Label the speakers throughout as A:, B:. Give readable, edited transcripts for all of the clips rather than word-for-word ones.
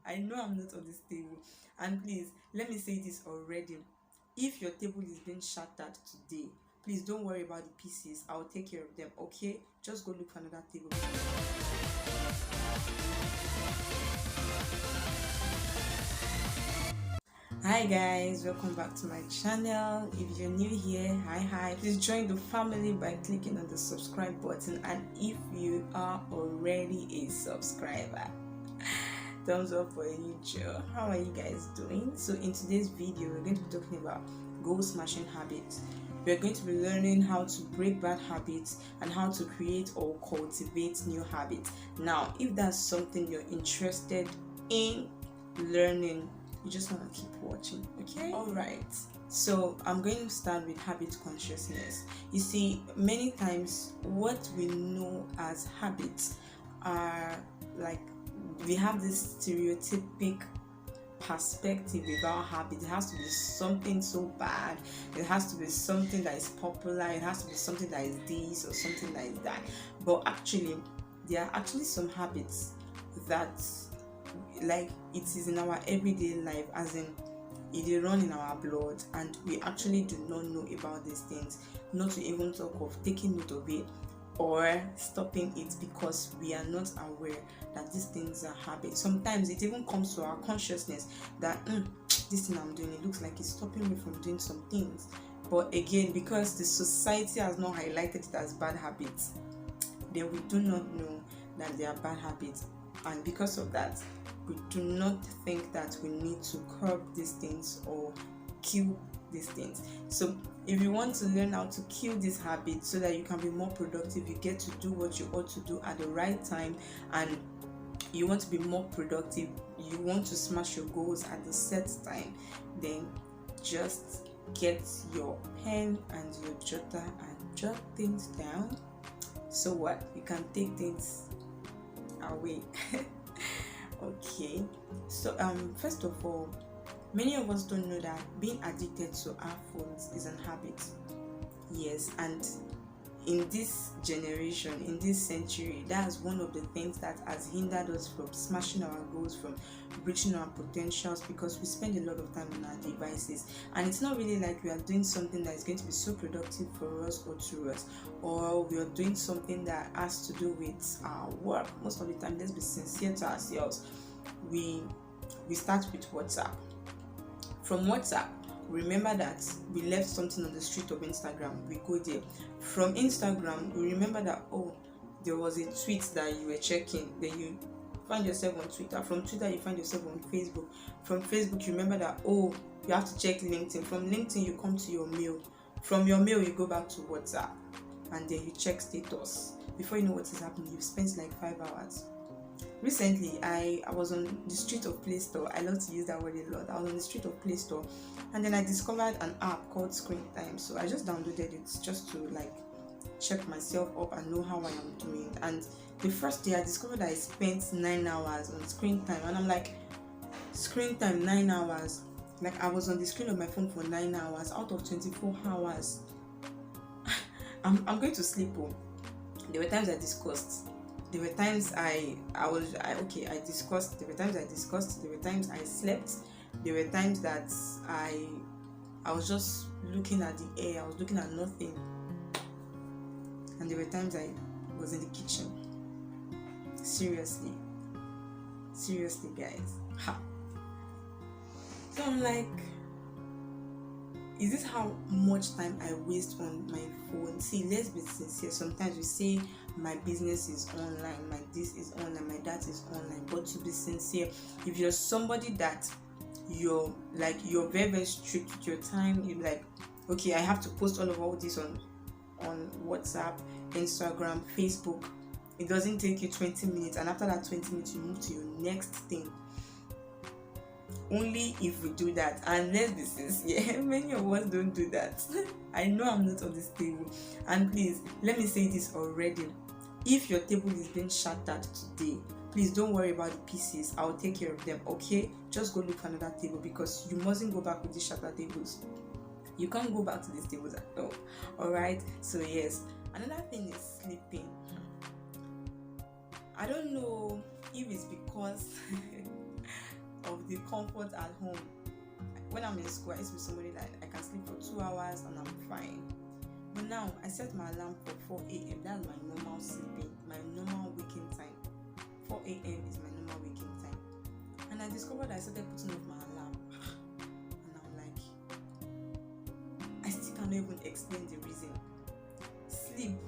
A: I know I'm not on this table. And please, let me say this already. If your table is being shattered today, please don't worry about the pieces. I'll take care of them, okay? Just go look for another table. Hi guys, welcome back to my channel. If you're new here, hi, please join the family by clicking on the subscribe button, and if you are already a subscriber, thumbs up for a new show. How are you guys doing? So in today's video, we're going to be talking about goal smashing habits. We're going to be learning how to break bad habits and how to create or cultivate new habits. Now, if that's something you're interested in learning, you just want to keep watching, okay? All right, so I'm going to start with habit consciousness. You see, many times what we know as habits are like, we have this stereotypic perspective about habit. It has to be something so bad, it has to be something that is popular, it has to be something that is this or something like that. But actually, there are actually some habits that, like, it is in our everyday life, as in it run in our blood, and we actually do not know about these things, not to even talk of taking note of it or stopping it, because we are not aware that these things are habits. Sometimes it even comes to our consciousness that this thing I'm doing, it looks like it's stopping me from doing some things, but again, because the society has not highlighted it as bad habits, then we do not know that they are bad habits, and because of that, we do not think that we need to curb these things or kill these things. So if you want to learn how to kill this habit so that you can be more productive, you get to do what you ought to do at the right time, and you want to be more productive, you want to smash your goals at the set time, then just get your pen and your jotter and jot things down, so what you can take things away. Okay, so first of all, many of us don't know that being addicted to our phones is an habit. Yes, and in this generation, in this century, that's one of the things that has hindered us from smashing our goals, from reaching our potentials, because we spend a lot of time on our devices, and it's not really like we are doing something that is going to be so productive for us or to us, or we are doing something that has to do with our work. Most of the time, let's be sincere to ourselves, we start with WhatsApp. From WhatsApp, remember that we left something on the street of Instagram, we go there. From Instagram, we remember that, oh, there was a tweet that you were checking, then you find yourself on Twitter. From Twitter, you find yourself on Facebook. From Facebook, you remember that, oh, you have to check LinkedIn. From LinkedIn, you come to your mail. From your mail, you go back to WhatsApp, and then you check status. Before you know what is happening, you've spent like 5 hours. Recently, I was on the street of Play Store. I love to use that word a lot. I was on the street of Play Store, and then I discovered an app called Screen Time. So I just downloaded it just to like check myself up and know how I am doing. And the first day, I discovered I spent 9 hours on Screen Time, and I'm like, Screen Time 9 hours? Like, I was on the screen of my phone for 9 hours out of 24 hours. I'm going to sleep. Oh, there were times I discussed. There were times I discussed. There were times I discussed. There were times I slept. There were times that I was just looking at the air. I was looking at nothing. And there were times I was in the kitchen. Seriously, guys. So I'm like, is this how much time I waste on my phone? See, let's be sincere. Sometimes we say my business is online, my this is online, my that is online. But to be sincere, if you're somebody that you're very, very strict with your time, you're like, okay, I have to post all this on WhatsApp, Instagram, Facebook. It doesn't take you 20 minutes, and after that 20 minutes, you move to your next thing. Only if we do that, and let's be sincere, many of us don't do that. I know I'm not on this table, and please, let me say this already. If your table is being shattered today, please don't worry about the pieces. I'll take care of them, okay? Just go look for another table, because you mustn't go back with these shattered tables. You can't go back to these tables at all. Alright, so yes, another thing is sleeping. I don't know if it's because the comfort at home. When I'm in school, I used to be somebody that I can sleep for 2 hours and I'm fine. But now I set my alarm for 4 a.m. That's my normal sleeping, my normal waking time. 4 a.m. is my normal waking time. And I discovered I started putting off my alarm. And I'm like, I still cannot even explain the reason. Sleep,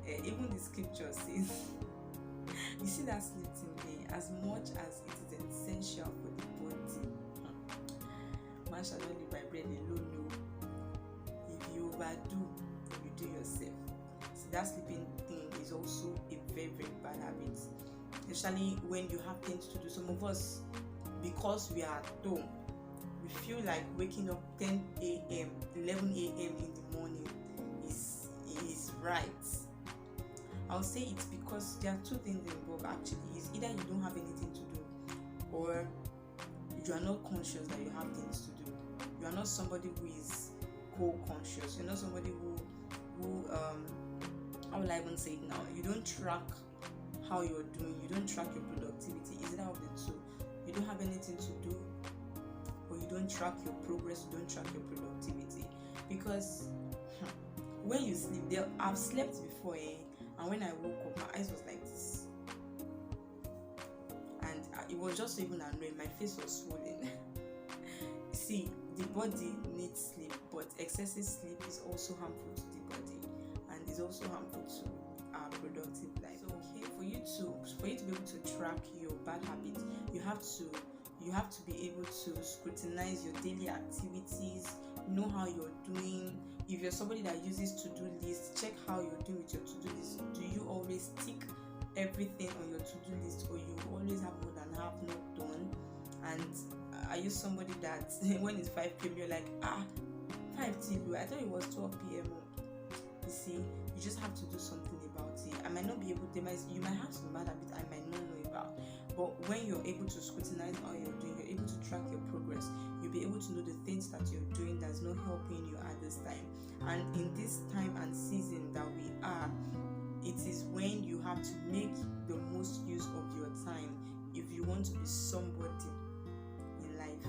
A: even the scripture says, you see that sleep thing there, as much as it is essential for the body, man shall not live by bread alone. No. If you overdo, you do yourself. See, that sleeping thing is also a very, very bad habit, especially when you have things to do. Some of us, because we are at home, we feel like waking up 10 a.m., 11 a.m. in the morning is right. I'll say it's because there are two things involved actually. It's either you don't have anything to do, or you are not conscious that you have things to do. You are not somebody who is co-conscious. You're not somebody who how will I even say it now? You don't track how you're doing. You don't track your productivity. Is it out of the two? You don't have anything to do, or you don't track your progress. You don't track your productivity. Because when you sleep, I've slept before, and when I woke up, my eyes was like this, and it was just even annoying. My face was swollen. See, the body needs sleep, but excessive sleep is also harmful to the body, and is also harmful to our productive life. So, for you to be able to track your bad habits, you have to be able to scrutinize your daily activities, know how you're doing. If you're somebody that uses to-do lists, check how you're doing with your to-do list. Do you always tick everything on your to-do list, or you always have more than half not done? And are you somebody that when it's 5 p.m. you're like, 5 till, I thought it was 12 p.m. You see, you just have to do something about it. I might not be able to, you might have some bad habits I might not know about, but when you're able to scrutinize how you're doing, you're able to track your progress, you'll be able to know the things that you're doing that's not helping you at this time. And in this time and season that we are, it is when you have to make the most use of your time if you want to be somebody in life.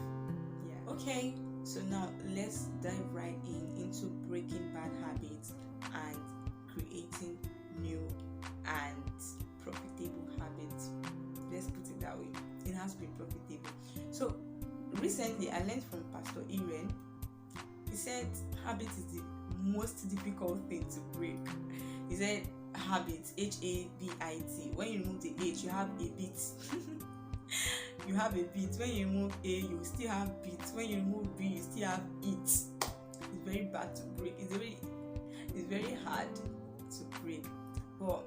A: Yeah. Okay, so now let's dive right into breaking bad habits and creating new and profitable habits. Let's put it that way. It has to be profitable. So recently I learned from Pastor Iren. He said habit is the most difficult thing to break. He said habit, Habit. When you remove the H, you have a bit. You have a bit. When you remove A, you still have bit. When you remove B, you still have it. It's very bad to break. It's very hard to break. But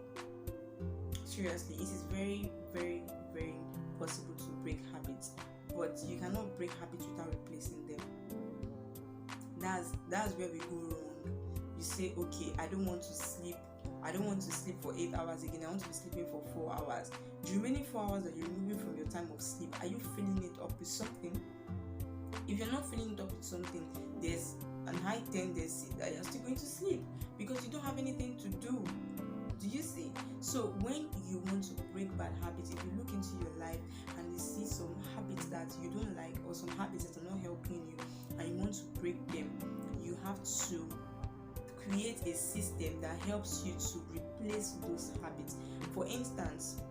A: seriously, it is very, very, very possible to break habits. But you cannot break habits without replacing them. That's where we go wrong. You say, okay, I don't want to sleep for 8 hours again. I want to be sleeping for 4 hours. The remaining 4 hours that you're removing from your time of sleep, are you filling it up with something? If you're not filling it up with something, there's a high tendency that you're still going to sleep because you don't have anything to do. Do you see? So when you want to break bad habits, if you look into your life and you see some habits that you don't like, or some habits that are not helping you, and you want to break them, you have to create a system that helps you to replace those habits. For instance,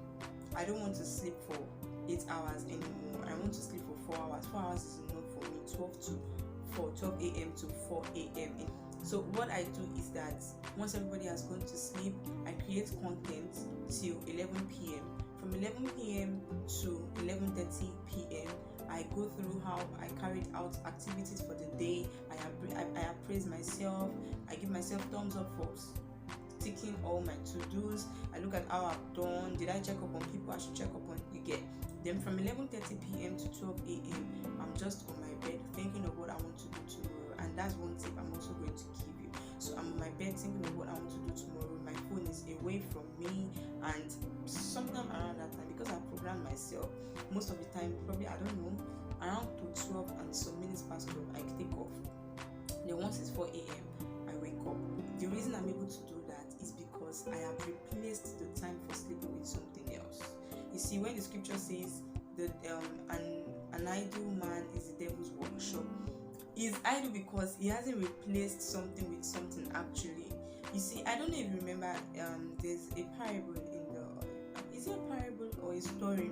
A: I don't want to sleep for 8 hours anymore. I want to sleep for 4 hours. 4 hours is enough for me. 12 a.m. to 4 a.m. So what I do is that once everybody has gone to sleep, I create content till 11 p.m. From 11 p.m. to 11:30 p.m. I go through how I carried out activities for the day. I appraise myself. I give myself thumbs up for ticking all my to-dos. I look at how I've done. Did I check up on people I should check up on? You get. Then from 11:30 p.m. to 12 a.m. I'm just on my bed thinking of what I want to do tomorrow. And that's one tip I'm also going to give you. So I'm on my bed thinking of what I want to do tomorrow. My phone is away from me, and sometime around that time, because I programmed myself, most of the time, probably, I don't know, around to 12 and some minutes past 12, I take off. Then once it's 4 a.m., I wake up. The reason I'm able to do that is because I have replaced the time for sleeping with something else. You see, when the scripture says that an eye idle man is the devil's workshop. He's idle because he hasn't replaced something with something actually. You see, I don't know if you remember, there's a parable in the, is it a parable or a story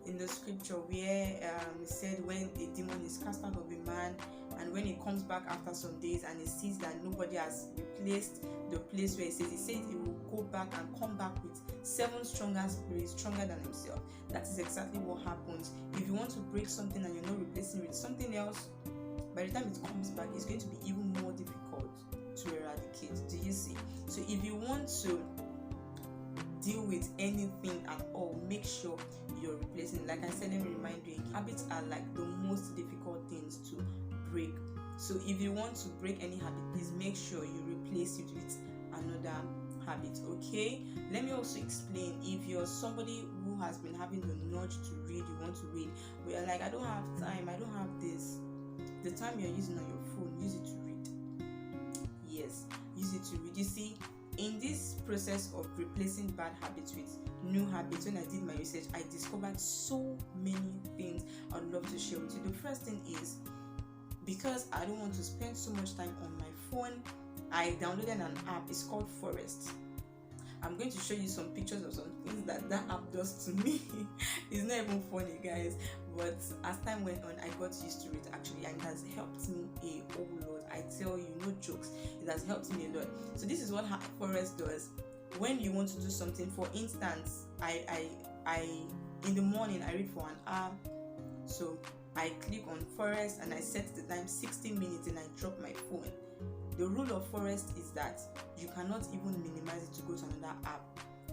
A: in the scripture where it said when a demon is cast out of a man, and when he comes back after some days and he sees that nobody has replaced the place where he said he will go back and come back with 7 stronger spirits, stronger than himself. That is exactly what happens. If you want to break something and you're not replacing it with something else, by the time it comes back, it's going to be even more difficult to eradicate. Do you see? So if you want to deal with anything at all, make sure you're replacing. Like I said, let me remind you, habits are like the most difficult things to break. So if you want to break any habit, please make sure you replace it with another habit. Okay, let me also explain. If you're somebody who has been having the nudge to read, you want to read, but you're like, I don't have time, I don't have this. The time you're using on your phone, use it to read. Yes, use it to read. You see, in this process of replacing bad habits with new habits, when I did my research, I discovered so many things I'd love to share with you. The first thing is, because I don't want to spend so much time on my phone, I downloaded an app. It's called Forest. I'm going to show you some pictures of some things that app does to me. It's not even funny, guys, but as time went on, I got used to it actually, and it has helped me a whole lot. I tell you, no jokes, it has helped me a lot. So this is what Forest does. When you want to do something, for instance, I in the morning I read for an hour, so I click on Forest and I set the time 60 minutes and I drop my phone. The rule of Forest is that you cannot even minimize it to go to another app.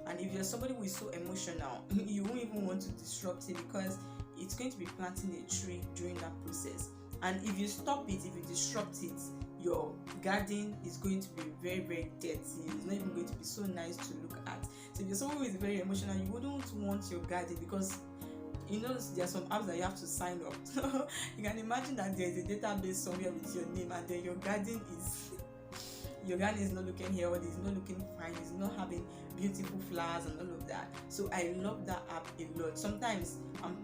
A: And if you're somebody who is so emotional, you won't even want to disrupt it, because it's going to be planting a tree during that process. And if you stop it, if you disrupt it, your garden is going to be very, very dirty. It's not even going to be so nice to look at. So if you're someone who is very emotional, you wouldn't want your garden, because you know there are some apps that you have to sign up. So you can imagine that there's a database somewhere with your name, and then your garden is not looking here, or it's not looking fine, it's not having beautiful flowers and all of that. So I love that app a lot. Sometimes I'm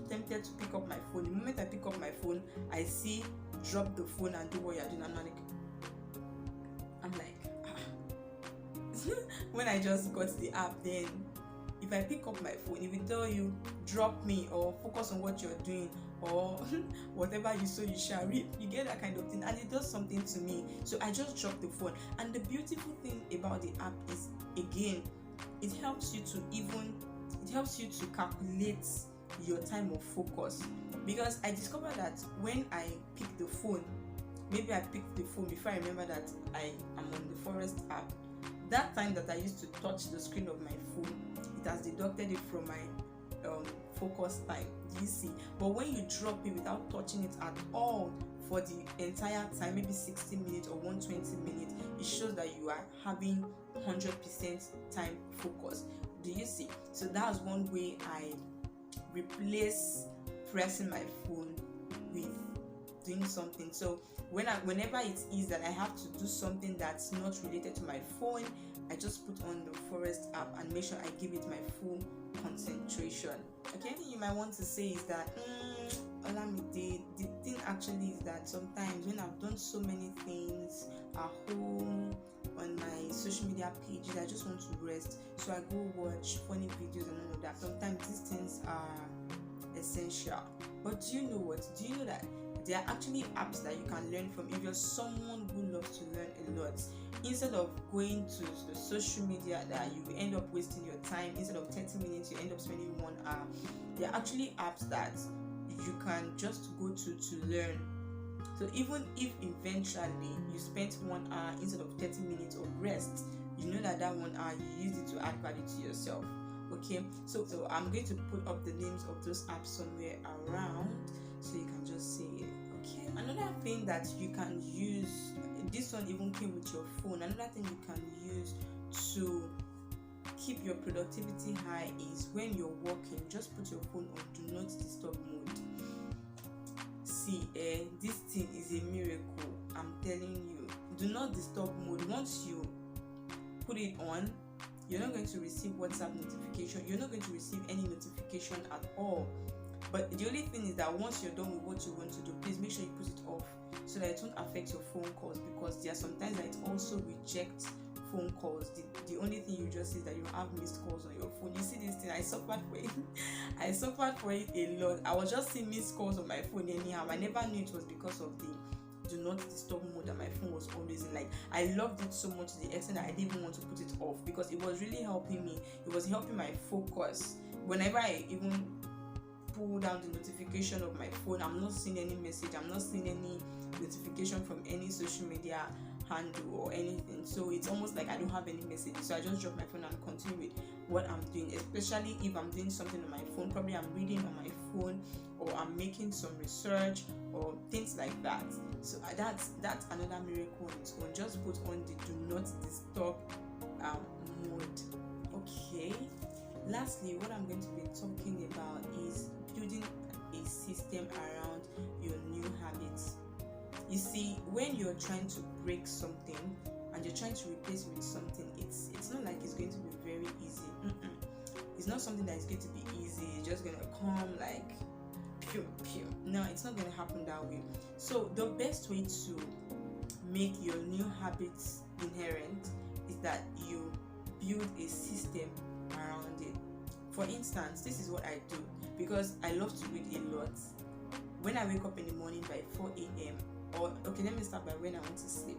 A: tempted to pick up my phone. The moment I pick up my phone, I see drop the phone and do what you're doing. I'm like when I just got the app, then if I pick up my phone, it will tell you drop me or focus on what you're doing, or whatever you sow you shall reap. You get that kind of thing, and it does something to me. So I just drop the phone. And the beautiful thing about the app is, again, it helps you to calculate your time of focus. Because I discovered that when I pick the phone, maybe I picked the phone before I remember that I am on the Forest app, that time that I used to touch the screen of my phone, it has deducted it from my focus time. Do you see? But when you drop it without touching it at all for the entire time, maybe 60 minutes or 120 minutes, it shows that you are having 100% time focus. Do you see? So that's one way I replace pressing my phone with doing something. So whenever it is that I have to do something that's not related to my phone, I just put on the Forest app and make sure I give it my full concentration. Okay, anything you might want to say is that Olamide, the thing actually is that sometimes when I've done so many things at home, on my social media pages, I just want to rest, so I go watch funny videos and all of that. Sometimes these things are essential. But do you know what? Do you know that there are actually apps that you can learn from? If you're someone who loves to learn a lot, instead of going to the social media that you end up wasting your time, instead of 30 minutes you end up spending 1 hour, there are actually apps that you can just go to learn. So even if eventually you spent 1 hour instead of 30 minutes of rest, you know that 1 hour you use it to add value to yourself. Okay, so I'm going to put up the names of those apps somewhere around so you can just see it. Okay, another thing that you can use, this one even came with your phone, another thing you can use to keep your productivity high is when you're working, just put your phone on do not disturb mode. See, this thing is a miracle, I'm telling you. Do not disturb mode. Once you put it on, you're not going to receive WhatsApp notification, you're not going to receive any notification at all. But the only thing is that once you're done with what you want to do, please make sure you put it off so that it won't affect your phone calls, because there are sometimes that it also rejects phone calls. The only thing you just see is that you have missed calls on your phone. You see this thing, I suffered for it. I suffered for it a lot. I was just seeing missed calls on my phone anyhow. I never knew it was because of the do not disturb mode that my phone was always in. Like, I loved it so much to the extent that I didn't even want to put it off, because it was really helping me. It was helping my focus. Whenever I even pull down the notification of my phone, I'm not seeing any message, I'm not seeing any notification from any social media handle or anything. So it's almost like I don't have any messages. So I just drop my phone and continue with what I'm doing, especially if I'm doing something on my phone. Probably I'm reading on my phone, or I'm making some research or things like that. So that's another miracle on its own. Just put on the do not disturb mode. Okay, lastly, what I'm going to be talking about is building a system around your new habits. You see, when you're trying to break something and you're trying to replace it with something, it's not like it's going to be very easy. It's not something that is going to be easy. It's just going to come like pew pew. No, it's not going to happen that way. So the best way to make your new habits inherent is that you build a system around it. For instance, this is what I do, because I love to read a lot. When I wake up in the morning by 4 a.m. or okay, let me start by when I want to sleep.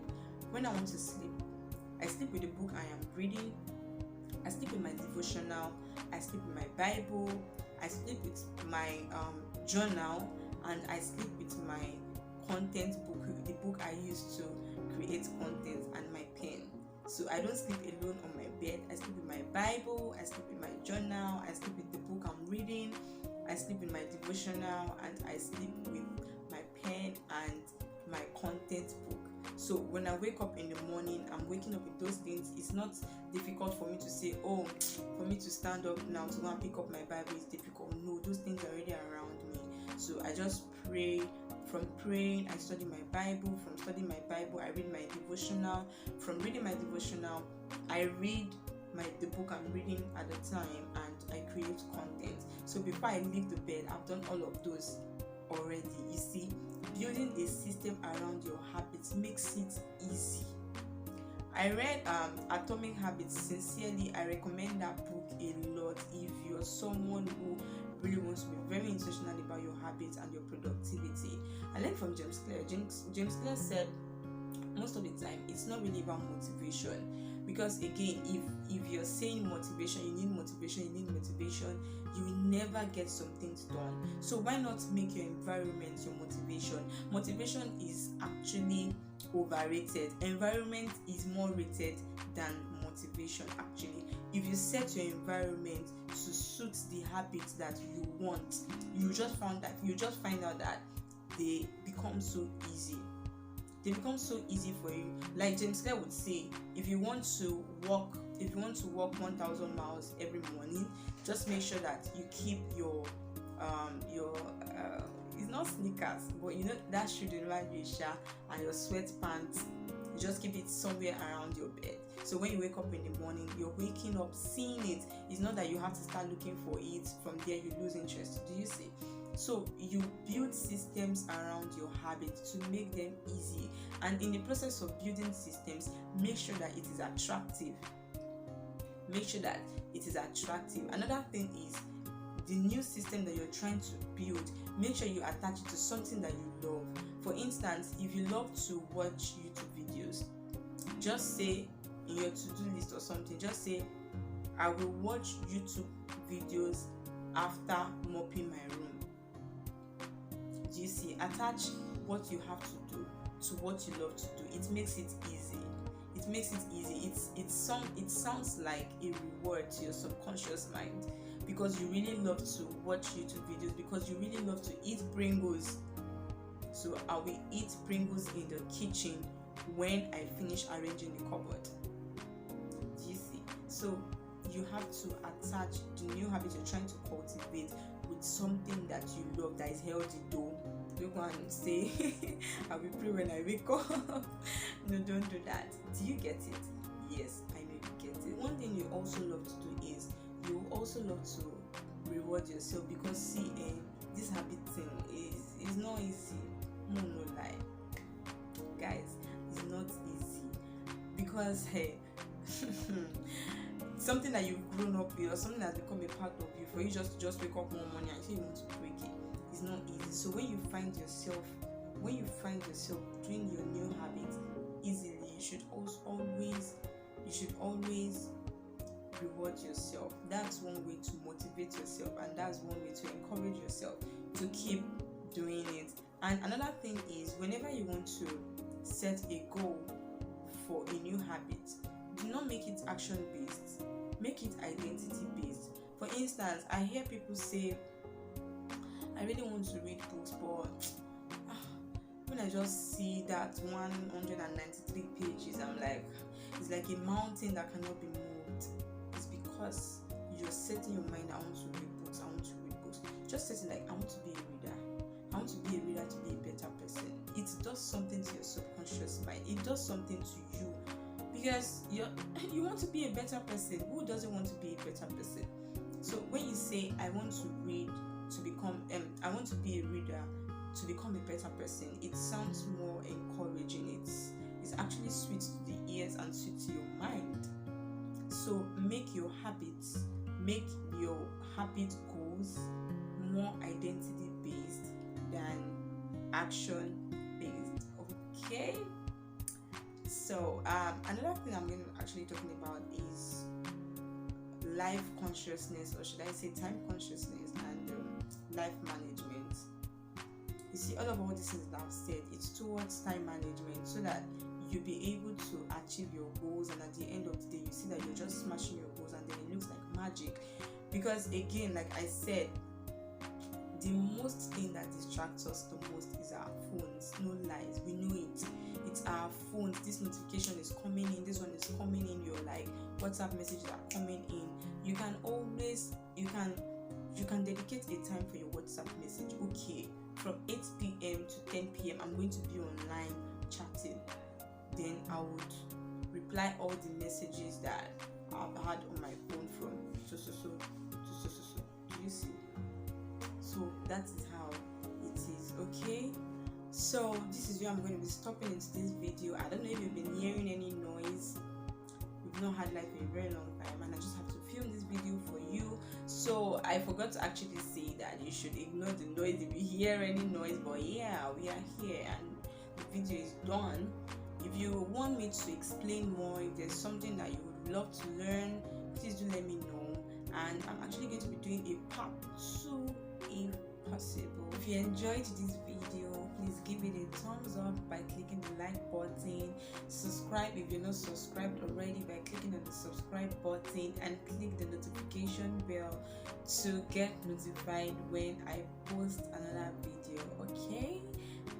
A: When I want to sleep, I sleep with the book I am reading. I sleep with my devotional. I sleep with my Bible. I sleep with my journal, and I sleep with my content book, the book I use to create content, and my pen. So I don't sleep alone on my bed. I sleep with my Bible. I sleep with my journal. I sleep with the book I'm reading. I sleep with my devotional, and I sleep with my pen and my content book. So when I wake up in the morning, I'm waking up with those things. It's not difficult for me to say, oh, for me to stand up now to go and pick up my Bible is difficult. No, those things are already around me. So I just pray. From praying, I study my Bible. From studying my Bible, I read my devotional. From reading my devotional, I read the book I'm reading at the time, and I create content. So before I leave the bed, I've done all of those already. You see, building a system around your habits makes it easy. I read Atomic Habits. Sincerely, I recommend that book a lot if you're someone who really wants to be very intentional about your habits and your productivity. I learned from James Clear. James Clear said most of the time it's not really about motivation, because again, if you're saying motivation, you need motivation, you will never get some things done. So why not make your environment your motivation? Motivation is actually overrated. Environment is more rated than motivation. Actually, if you set your environment to suit the habits that you want, you just find out that they become so easy. They become so easy for you. Like James Clear would say, if you want to walk 1,000 miles every morning, just make sure that you keep your it's not sneakers, but you know that shoe you like and your sweatpants, you just keep it somewhere around your bed. So when you wake up in the morning, you're waking up seeing it. It's not that you have to start looking for it. From there you lose interest. Do you see? So you build systems around your habits to make them easy, and in the process of building systems, make sure that it is attractive. Another thing is, the new system that you're trying to build, make sure you attach it to something that you love. For instance, if you love to watch YouTube videos, just say in your to-do list or something, just say, I will watch YouTube videos after mopping my room. Do you see? Attach what you have to do to what you love to do. It makes it easy. It sounds like a reward to your subconscious mind, because you really love to watch YouTube videos, because you really love to eat Pringles. So I will eat Pringles in the kitchen when I finish arranging the cupboard. Do you see? So you have to attach the new habit you're trying to cultivate with something that you love, that is healthy though. Don't go and say, I will pray when I wake up. No, don't do that. Do you get it? Yes, I know you get it. One thing you also love to do is you also love to reward yourself, because see, this habit thing is not easy. No lie, guys, it's not easy, because hey, something that you've grown up with or something that's become a part of you, for you just wake up one morning and say you want to break it, it's not easy. So when you find yourself doing your new habit easily, you should always reward yourself. That's one way to motivate yourself, and that's one way to encourage yourself to keep doing it. And another thing is, whenever you want to set a goal for a new habit, do not make it action based, make it identity based. For instance, I hear people say, I really want to read books, but when I just see that 193 pages, I'm like, it's like a mountain that cannot be moved. It's because you're setting your mind, I want to read books. Just setting like, I want to be a reader. I want to be a reader to be a better person. It does something to your subconscious mind. It does something to you, because you want to be a better person. Who doesn't want to be a better person? So when you say, I want to read to become, I want to be a reader to become a better person, it sounds more encouraging. It's actually sweet to the ears and sweet to your mind. So make your habit goals more identity based than action based. Okay, so another thing I'm going to actually talking about is life consciousness, or should I say time consciousness, and life management. You see, all of these things that I've said, it's towards time management, so that you'll be able to achieve your goals, and at the end of the day, you see that you're just smashing your goals, and then it looks like magic. Because again, like I said, the most thing that distracts us the most is our phones. No lies, we know it. It's our phones. This notification is coming in, this one is coming in, your like WhatsApp messages are coming in. You can dedicate a time for your WhatsApp message. Okay, from 8 p.m. to 10 p.m. I'm going to be online chatting. Then I would reply all the messages that I've had on my phone from so. Do you see? So that is how it is. Okay, so this is where I'm going to be stopping into this video. I don't know if you've been hearing any noise. We've not had live for a very long time, and I just have to film this video for you. So I forgot to actually say that you should ignore the noise if you hear any noise, but yeah, we are here and the video is done. If you want me to explain more, if there's something that you would love to learn, please do let me know, and I'm actually going to be doing a part 2 if possible. If you enjoyed this video, please give it a thumbs up by clicking the like button. Subscribe if you're not subscribed already by clicking on the subscribe button, and click the notification bell to get notified when I post another video. Okay,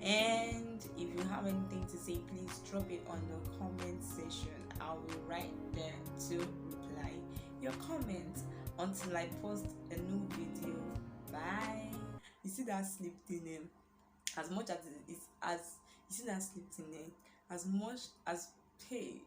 A: and if you have anything to say, please drop it on the comment section. I will right there to reply your comments until I post a new video. Bye. You see that sleep thing, as much as it is, as you see that sleep thing, as much as, hey,